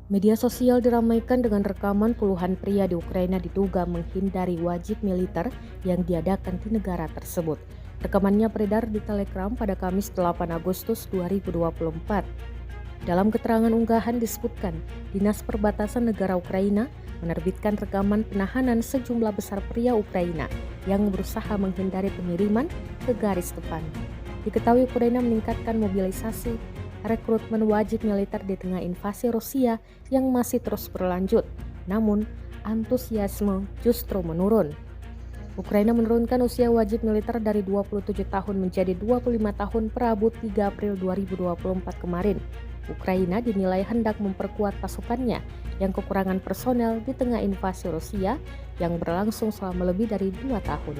Media sosial diramaikan dengan rekaman puluhan pria di Ukraina diduga menghindari wajib militer yang diadakan di negara tersebut. Rekamannya beredar di Telegram pada Kamis 8 Agustus 2024. Dalam keterangan unggahan disebutkan, Dinas Perbatasan Negara Ukraina menerbitkan rekaman penahanan sejumlah besar pria Ukraina yang berusaha menghindari pengiriman ke garis depan. Diketahui Ukraina meningkatkan mobilisasi rekrutmen wajib militer di tengah invasi Rusia yang masih terus berlanjut. Namun, antusiasme justru menurun. Ukraina menurunkan usia wajib militer dari 27 tahun menjadi 25 tahun per Rabu 3 April 2024 kemarin. Ukraina dinilai hendak memperkuat pasukannya yang kekurangan personel di tengah invasi Rusia yang berlangsung selama lebih dari 2 tahun.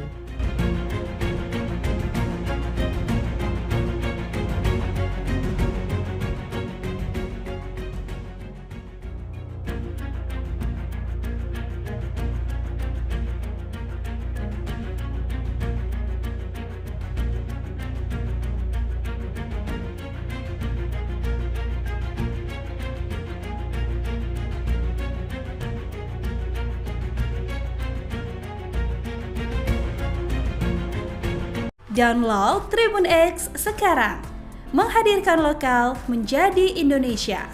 Download Tribun X sekarang, menghadirkan lokal menjadi Indonesia.